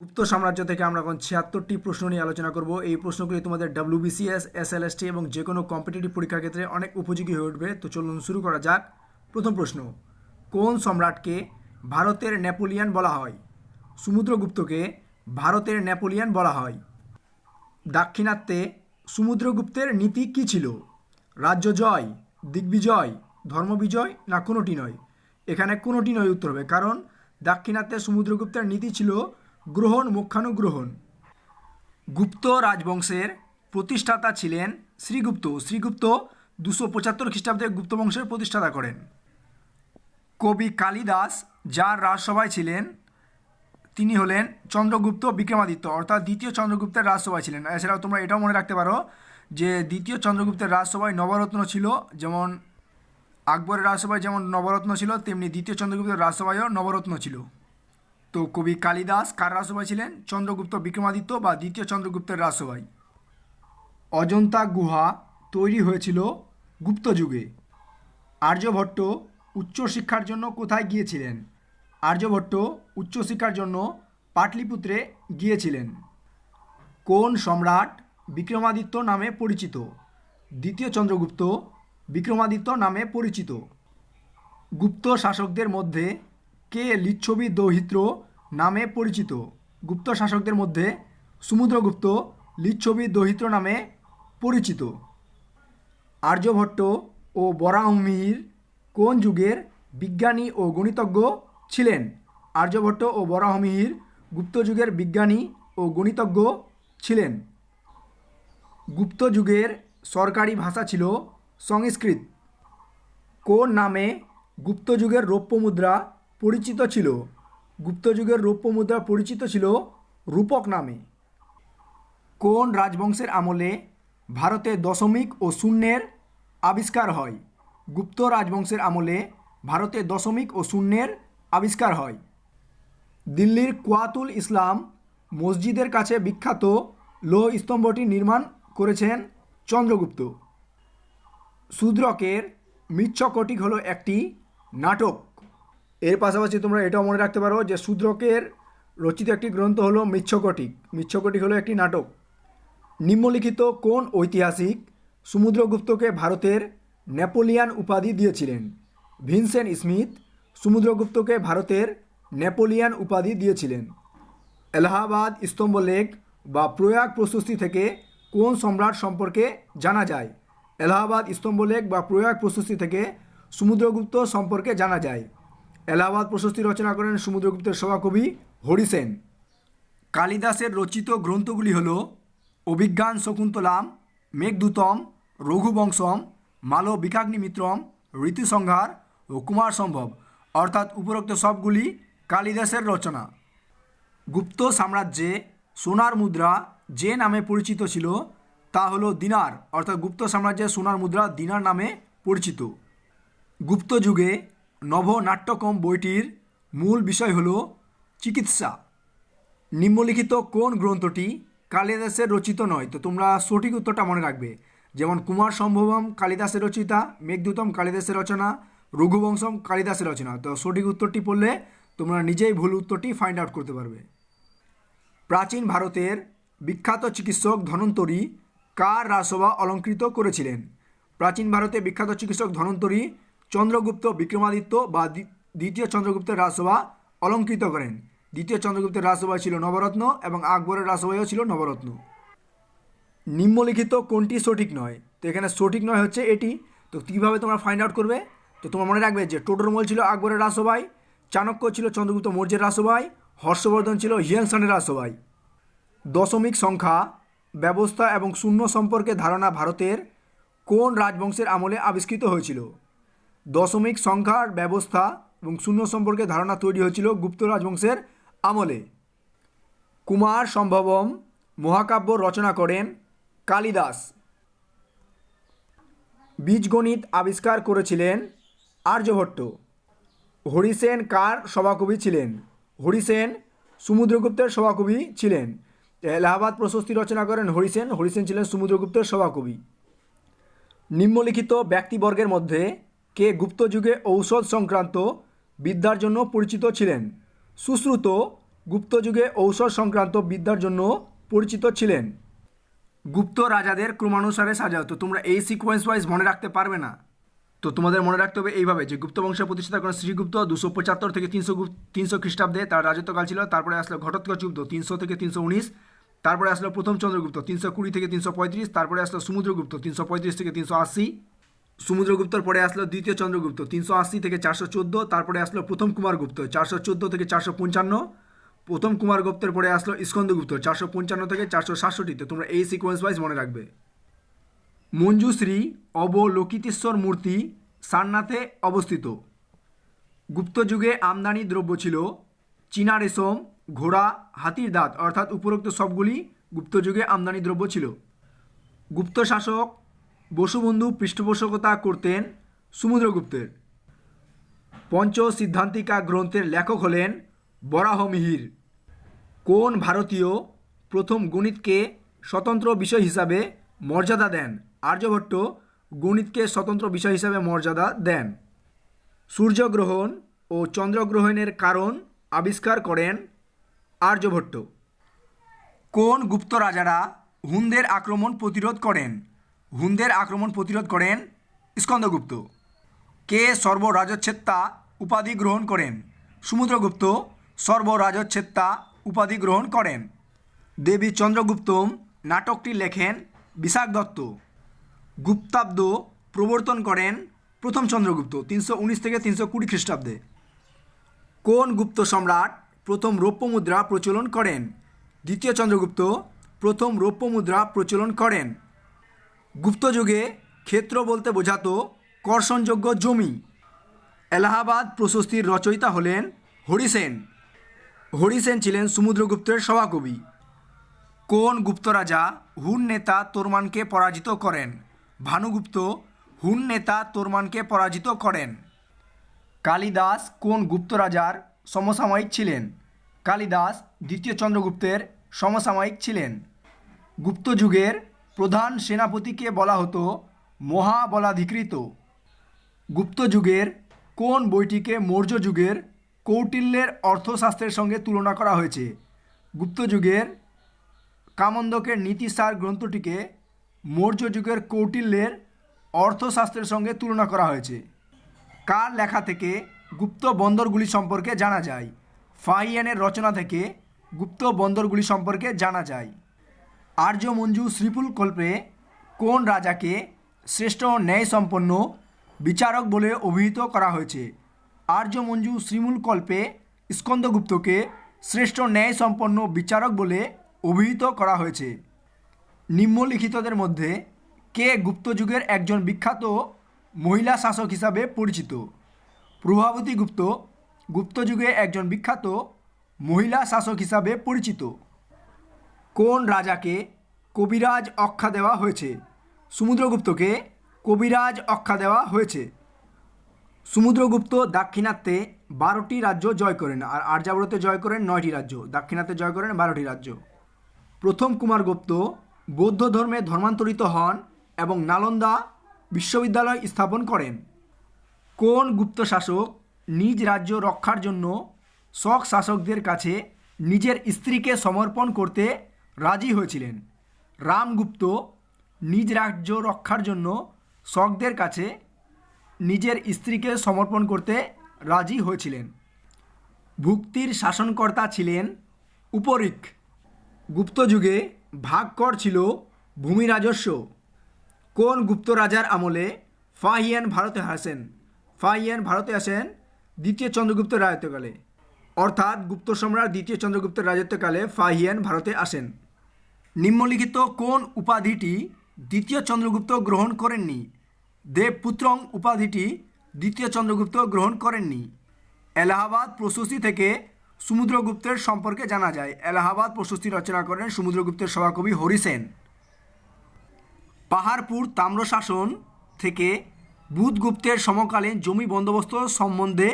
গুপ্ত সাম্রাজ্য থেকে আমরা এখন ৭৬টি প্রশ্ন নিয়ে আলোচনা করব। এই প্রশ্নগুলি তোমাদের ডাব্লিউবিসিএস, এসএলএসটি এবং যে কোনো কম্পিটিটিভ পরীক্ষার ক্ষেত্রে অনেক উপযোগী হয়ে উঠবে। তো চলুন শুরু করা যাক। প্রথম প্রশ্ন, কোন সম্রাটকে ভারতের নেপোলিয়ান বলা হয়? সমুদ্রগুপ্তকে ভারতের নেপোলিয়ান বলা হয়। দাক্ষিণাত্যে সমুদ্রগুপ্তের নীতি কী ছিল? রাজ্য জয়, দিগ্বিজয়, ধর্মবিজয় না কোনোটি নয়? এখানে কোনোটি নয় উত্তর হবে, কারণ দাক্ষিণাত্যে সমুদ্রগুপ্তের নীতি ছিল গ্রহণ মোক্ষানুগ্রহণ। গুপ্ত রাজবংশের প্রতিষ্ঠাতা ছিলেন শ্রীগুপ্ত। শ্রীগুপ্ত ২৭৫ খ্রিস্টাব্দে গুপ্ত বংশের প্রতিষ্ঠাতা করেন। কবি কালিদাস যার রাজসভায় ছিলেন তিনি হলেন চন্দ্রগুপ্ত বিক্রমাদিত্য, অর্থাৎ দ্বিতীয় চন্দ্রগুপ্তের রাজসভায় ছিলেন। এছাড়াও তোমরা এটাও মনে রাখতে পারো যে দ্বিতীয় চন্দ্রগুপ্তের রাজসভায় নবরত্ন ছিল, যেমন আকবরের রাজসভায় যেমন নবরত্ন ছিল তেমনি দ্বিতীয় চন্দ্রগুপ্তের রাজসভায়ও নবরত্ন ছিল। তো কবি কালিদাস কার রাজসভায় ছিলেন? চন্দ্রগুপ্ত বিক্রমাদিত্য বা দ্বিতীয় চন্দ্রগুপ্তের রাজসভায়। অজন্তা গুহা তৈরি হয়েছিল গুপ্ত যুগে। আর্যভট্ট উচ্চশিক্ষার জন্য কোথায় গিয়েছিলেন? আর্যভট্ট উচ্চশিক্ষার জন্য পাটলিপুত্রে গিয়েছিলেন। কোন সম্রাট বিক্রমাদিত্য নামে পরিচিত? দ্বিতীয় চন্দ্রগুপ্ত বিক্রমাদিত্য নামে পরিচিত। গুপ্ত শাসকদের মধ্যে কে লিচ্ছবি দৌহিত্র নামে পরিচিত? গুপ্ত শাসকদের মধ্যে সমুদ্রগুপ্ত লিচ্ছবি দৌহিত্র নামে পরিচিত। আর্যভট্ট ও বরাহমিহির কোন যুগের বিজ্ঞানী ও গণিতজ্ঞ ছিলেন? আর্যভট্ট ও বরাহমিহির গুপ্ত যুগের বিজ্ঞানী ও গণিতজ্ঞ ছিলেন। গুপ্ত যুগের সরকারি ভাষা ছিল সংস্কৃত। কোন নামে গুপ্ত যুগের রৌপ্য মুদ্রা পরিচিত ছিল? গুপ্ত যুগের রৌপ্য মুদ্রা পরিচিত ছিল রূপক নামে। কোন রাজবংশের আমলে ভারতে দশমিক ও শূন্যের আবিষ্কার হয়? গুপ্ত রাজবংশের আমলে ভারতে দশমিক ও শূন্যের আবিষ্কার হয়। দিল্লির কুয়াতুল ইসলাম মসজিদের কাছে বিখ্যাত লৌহ স্তম্ভটি নির্মাণ করেছেন চন্দ্রগুপ্ত। শূদ্রকের মৃচ্ছকটিক হলো একটি নাটক। এর পাশাপাশি তোমরা এটাও মনে রাখতে পারো যে শূদ্রকের রচিত একটি গ্রন্থ হলো মৃচ্ছকটিক। মৃচ্ছকটিক হলো একটি নাটক। নিম্নলিখিত কোন ঐতিহাসিক সমুদ্রগুপ্তকে ভারতের নেপোলিয়ান উপাধি দিয়েছিলেন? ভিনসেন্ট স্মিথ সমুদ্রগুপ্তকে ভারতের নেপোলিয়ান উপাধি দিয়েছিলেন। এলাহাবাদ স্তম্ভলেখ বা প্রয়াগ প্রশস্তি থেকে কোন সম্রাট সম্পর্কে জানা যায়? এলাহাবাদ স্তম্ভলেখ বা প্রয়াগ প্রশস্তি থেকে সমুদ্রগুপ্ত সম্পর্কে জানা যায়। এলাহাবাদ প্রশস্তি রচনা করেন সমুদ্রগুপ্তের সভাকবি হরিসেন। কালিদাসের রচিত গ্রন্থগুলি হল অভিজ্ঞান শকুন্তলাম, মেঘদূতম, রঘুবংশম, মালবিকাগ্নিমিত্রম, ঋতুসংহার ও কুমার সম্ভব, অর্থাৎ উপরোক্ত সবগুলি কালিদাসের রচনা। গুপ্ত সাম্রাজ্যে সোনার মুদ্রা যে নামে পরিচিত ছিল তা হলো দিনার, অর্থাৎ গুপ্ত সাম্রাজ্যে সোনার মুদ্রা দিনার নামে পরিচিত। গুপ্ত যুগে নবনাট্যকম বইটির মূল বিষয় হল চিকিৎসা। নিম্নলিখিত কোন গ্রন্থটি কালিদাসের রচিত নয়? তো তোমরা সঠিক উত্তরটা মনে রাখবে, যেমন কুমার সম্ভবম কালিদাসের রচিতা, মেঘদূতম কালিদাসের রচনা, রঘুবংশম কালিদাসের রচনা। তো সঠিক উত্তরটি পড়লে তোমরা নিজেই ভুল উত্তরটি ফাইন্ড আউট করতে পারবে। প্রাচীন ভারতের বিখ্যাত চিকিৎসক ধন্বন্তরী কার রাজসভা অলঙ্কৃত করেছিলেন? প্রাচীন ভারতে বিখ্যাত চিকিৎসক ধন্বন্তরী চন্দ্রগুপ্ত বিক্রমাদিত্য বা দ্বিতীয় চন্দ্রগুপ্তের রাজসভা অলঙ্কৃত করেন। দ্বিতীয় চন্দ্রগুপ্তের রাজসভায় ছিল নবরত্ন এবং আকবরের রাজসভায়ও ছিল নবরত্ন। নিম্নলিখিত কোনটি সঠিক নয়? তো এখানে সঠিক নয় হচ্ছে এটি। তো কীভাবে তোমরা ফাইন্ড আউট করবে? তো তোমরা মনে রাখবে যে টোডরমল ছিল আকবরের রাজসভায়, চাণক্য ছিল চন্দ্রগুপ্ত মৌর্যের রাজসভায়, হর্ষবর্ধন ছিল হিউয়েন-সাংয়ের রাজসভায়। দশমিক সংখ্যা ব্যবস্থা এবং শূন্য সম্পর্কে ধারণা ভারতের কোন রাজবংশের আমলে আবিষ্কৃত হয়েছিল? দশমিক সংখ্যার ব্যবস্থা এবং শূন্য সম্পর্কে ধারণা তৈরি হয়েছিল গুপ্ত রাজবংশের আমলে। কুমার সম্ভবম মহাকাব্য রচনা করেন কালিদাস। বীজগণিত আবিষ্কার করেছিলেন আর্যভট্ট। হরিসেন কার সভাকবি ছিলেন? হরিসেন সমুদ্রগুপ্তের সভাকবি ছিলেন। এলাহাবাদ প্রশস্তি রচনা করেন হরিসেন। হরিসেন ছিলেন সমুদ্রগুপ্তের সভাকবি। নিম্নলিখিত ব্যক্তিবর্গের মধ্যে কে গুপ্ত যুগে ঔষধ সংক্রান্ত বিদ্যার জন্য পরিচিত ছিলেন? সুশ্রুত গুপ্ত যুগে ঔষধ সংক্রান্ত বিদ্যার জন্য পরিচিত ছিলেন? গুপ্ত রাজাদের ক্রমানুসারে সাজা হতো। তোমরা এই সিকোয়েন্স ওয়াইজ মনে রাখতে পারবে না, তো তোমাদের মনে রাখতে হবে এইভাবে যে গুপ্ত বংশের প্রতিষ্ঠাতা করেন শ্রীগুপ্ত 275 থেকে 300 খ্রিস্টাব্দে, তার রাজত্বকাল ছিল। তারপরে আসলো ঘটোৎকচ গুপ্ত 300 থেকে 319, তারপরে আসলো প্রথম চন্দ্রগুপ্ত 320 থেকে 335, তারপরে আসলো সমুদ্রগুপ্ত 335 থেকে 380, সমুদ্রগুপ্তর পরে আসলো দ্বিতীয় চন্দ্রগুপ্ত 380 থেকে 414, তারপরে আসলো প্রথম কুমারগুপ্ত 414 থেকে 455, প্রথম কুমারগুপ্তের পরে আসলো স্কন্দগুপ্ত 455 থেকে 467। তোমরা এই সিকোয়েন্স ওয়াইজ মনে রাখবে। মঞ্জুশ্রী অবলোকিতেশ্বর মূর্তি সারনাথে অবস্থিত। গুপ্ত যুগে আমদানি দ্রব্য ছিল চীনা রেশম, ঘোড়া, হাতির দাঁত, অর্থাৎ উপরোক্ত সবগুলি গুপ্ত যুগে আমদানি দ্রব্য ছিল। গুপ্ত শাসক বসুবন্ধু পৃষ্ঠপোষকতা করতেন সমুদ্রগুপ্তের। পঞ্চ সিদ্ধান্তিকা গ্রন্থের লেখক হলেন বরাহমিহির। কোন ভারতীয় প্রথম গণিতকে স্বতন্ত্র বিষয় হিসাবে মর্যাদা দেন? আর্যভট্ট গণিতকে স্বতন্ত্র বিষয় হিসাবে মর্যাদা দেন। সূর্যগ্রহণ ও চন্দ্রগ্রহণের কারণ আবিষ্কার করেন আর্যভট্ট। কোন গুপ্ত রাজারা হুনদের আক্রমণ প্রতিরোধ করেন? হুনদের আক্রমণ প্রতিরোধ করেন স্কন্দগুপ্ত। কে সর্বরাজচ্ছেত্তা উপাধি গ্রহণ করেন? সমুদ্রগুপ্ত সর্বরাজচ্ছেত্তা উপাধি গ্রহণ করেন। দেবী চন্দ্রগুপ্তম নাটকটি লেখেন বিশাখ দত্ত। গুপ্তাব্দ প্রবর্তন করেন প্রথম চন্দ্রগুপ্ত 319 থেকে 320 খ্রিস্টাব্দে। কোন গুপ্ত সম্রাট প্রথম রৌপ্য মুদ্রা প্রচলন করেন? দ্বিতীয় চন্দ্রগুপ্ত প্রথম রৌপ্য মুদ্রা প্রচলন করেন। গুপ্ত যুগে ক্ষেত্র বলতে বোঝাতো কর্ষণযোগ্য জমি। এলাহাবাদ প্রশস্তির রচয়িতা হলেন হরিসেন। হরিসেন ছিলেন সমুদ্রগুপ্তের সভাকবি। কোন গুপ্ত রাজা হুন নেতা তোরমানকে পরাজিত করেন? ভানুগুপ্ত হুন নেতা তোরমানকে পরাজিত করেন। কালিদাস কোন গুপ্ত রাজার সমসাময়িক ছিলেন? কালিদাস দ্বিতীয় চন্দ্রগুপ্তের সমসাময়িক ছিলেন। গুপ্ত যুগের প্রধান সেনাপতিকে বলা হতো মহাবলাধিকৃত। গুপ্ত যুগের কোন বইটিকে মৌর্য যুগের কৌটিল্যের অর্থশাস্ত্রের সঙ্গে তুলনা করা হয়েছে? গুপ্ত যুগের কামন্দকের নীতিসার গ্রন্থটিকে মৌর্য যুগের কৌটিল্যের অর্থশাস্ত্রের সঙ্গে তুলনা করা হয়েছে। কার লেখা থেকে গুপ্ত বন্দরগুলি সম্পর্কে জানা যায়? ফাহিয়ানের রচনা থেকে গুপ্ত বন্দরগুলি সম্পর্কে জানা যায়। আর্যমঞ্জু শ্রীপুল কল্পে কোন রাজাকে শ্রেষ্ঠ ন্যায়সম্পন্ন বিচারক বলে অভিহিত করা হয়েছে? আর্যমঞ্জু শ্রীমূল কল্পে স্কন্দগুপ্তকে শ্রেষ্ঠ ন্যায়সম্পন্ন বিচারক বলে অভিহিত করা হয়েছে। নিম্নলিখিতদের মধ্যে কে গুপ্ত যুগের একজন বিখ্যাত মহিলা শাসক হিসাবে পরিচিত? প্রভাবতী গুপ্ত গুপ্ত যুগে একজন বিখ্যাত মহিলা শাসক হিসাবে পরিচিত। কোন রাজাকে কবিরাজ অক্ষা দেওয়া হয়েছে? সমুদ্রগুপ্তকে কবিরাজ অক্ষা দেওয়া হয়েছে। সমুদ্রগুপ্ত দাক্ষিণাত্যে 12টি রাজ্য জয় করেন, আর আর্যাবর্তে জয় করেন 9টি রাজ্য। দাক্ষিণাত্যে জয় করেন 12টি রাজ্য। প্রথম কুমারগুপ্ত বৌদ্ধ ধর্মে ধর্মান্তরিত হন এবং নালন্দা বিশ্ববিদ্যালয় স্থাপন করেন। কোন গুপ্ত শাসক নিজ রাজ্য রক্ষার জন্য শক শাসকদের কাছে নিজের স্ত্রীকে সমর্পণ করতে রাজি হয়েছিলেন? রামগুপ্ত নিজ রাজ্য রক্ষার জন্য শকদের কাছে নিজের স্ত্রীকে সমর্পণ করতে রাজি হয়েছিলেন। ভুক্তির শাসনকর্তা ছিলেন উপরিক। গুপ্ত যুগে ভাগকর ছিল ভূমি রাজস্ব। কোন গুপ্ত রাজার আমলে ফাহিয়ান ভারতে আসেন? ফাহিয়ান ভারতে আসেন দ্বিতীয় চন্দ্রগুপ্তের রাজত্বকালে, অর্থাৎ গুপ্ত সম্রাট দ্বিতীয় চন্দ্রগুপ্তের রাজত্বকালে ফাহিয়ান ভারতে আসেন। নিম্নলিখিত কোন উপাধিটি দ্বিতীয় চন্দ্রগুপ্ত গ্রহণ করেননি? দেবপুত্রং উপাধিটি দ্বিতীয় চন্দ্রগুপ্ত গ্রহণ করেননি। এলাহাবাদ প্রশস্তি থেকে সমুদ্রগুপ্তের সম্পর্কে জানা যায়। এলাহাবাদ প্রশস্তি রচনা করেন সমুদ্রগুপ্তের সভাকবি হরিসেন। পাহাড়পুর তাম্রশাসন থেকে বুধগুপ্তের সমকালীন জমি বন্দোবস্ত সম্বন্ধে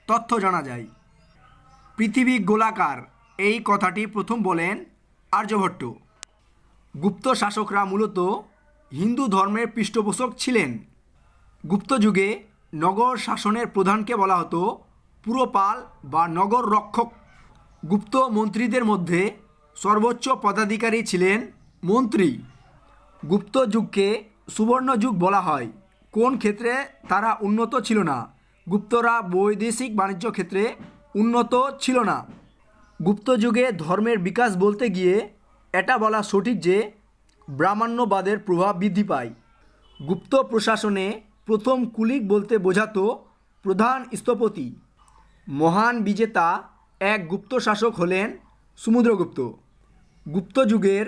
তথ্য জানা যায়। পৃথিবী গোলাকার এই কথাটি প্রথম বলেন আর্যভট্ট। গুপ্ত শাসকরা মূলত হিন্দু ধর্মের পৃষ্ঠপোষক ছিলেন। গুপ্ত যুগে নগর শাসনের প্রধানকে বলা হতো পুরপাল বা নগর রক্ষক। গুপ্ত মন্ত্রীদের মধ্যে সর্বোচ্চ পদাধিকারী ছিলেন মন্ত্রী। গুপ্ত যুগকে সুবর্ণ যুগ বলা হয় কোন ক্ষেত্রে তারা উন্নত ছিল না? গুপ্তরা বৈদেশিক বাণিজ্য ক্ষেত্রে উন্নত ছিল না। গুপ্ত যুগে ধর্মের বিকাশ বলতে গিয়ে এটা বলা সঠিক যে ব্রাহ্মণ্যবাদের প্রভাব বৃদ্ধি পায়। গুপ্ত প্রশাসনে প্রথম কুলিক বলতে বোঝাতো প্রধান স্থপতি। মহান বিজেতা এক গুপ্ত শাসক হলেন সমুদ্রগুপ্ত। গুপ্ত যুগের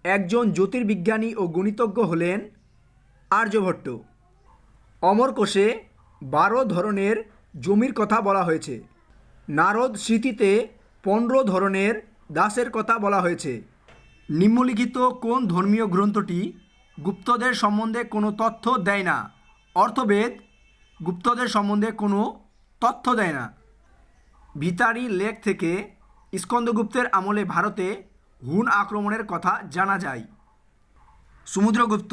একজন জ্যোতির্বিজ্ঞানী ও গণিতজ্ঞ হলেন আর্যভট্ট। অমরকোষে 12 ধরনের জমির কথা বলা হয়েছে। নারদ স্মৃতিতে 15 ধরনের দাসের কথা বলা হয়েছে। নিম্নলিখিত কোন ধর্মীয় গ্রন্থটি গুপ্তদের সম্বন্ধে কোনো তথ্য দেয় না? অর্থবেদ গুপ্তদের সম্বন্ধে কোনো তথ্য দেয় না। ভিতারি লেক থেকে স্কন্দগুপ্তের আমলে ভারতে হুন আক্রমণের কথা জানা যায়। সমুদ্রগুপ্ত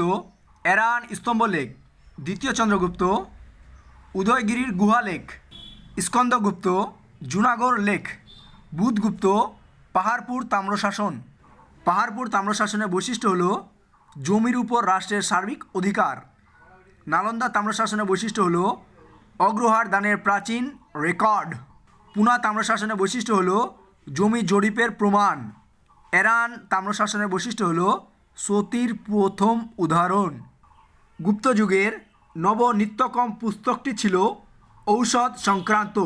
এরান স্তম্ভ লেক, দ্বিতীয় চন্দ্রগুপ্ত উদয়গিরির গুহা লেক, স্কন্দগুপ্ত জুনাগড় লেক, বুধগুপ্ত পাহাড়পুর তাম্রশাসন। পাহাড়পুর তাম্রশাসনের বৈশিষ্ট্য হল জমির উপর রাষ্ট্রের সার্বিক অধিকার। নালন্দা তাম্রশাসনের বৈশিষ্ট্য হল অগ্রহার দানের প্রাচীন রেকর্ড। পুনা তাম্রশাসনের বৈশিষ্ট্য হল জমি জরিপের প্রমাণ। এরান তাম্রশাসনের বৈশিষ্ট্য হল সতীর প্রথম উদাহরণ। গুপ্ত যুগের নবনীত্যকম পুস্তকটি ছিল ঔষধ সংক্রান্ত।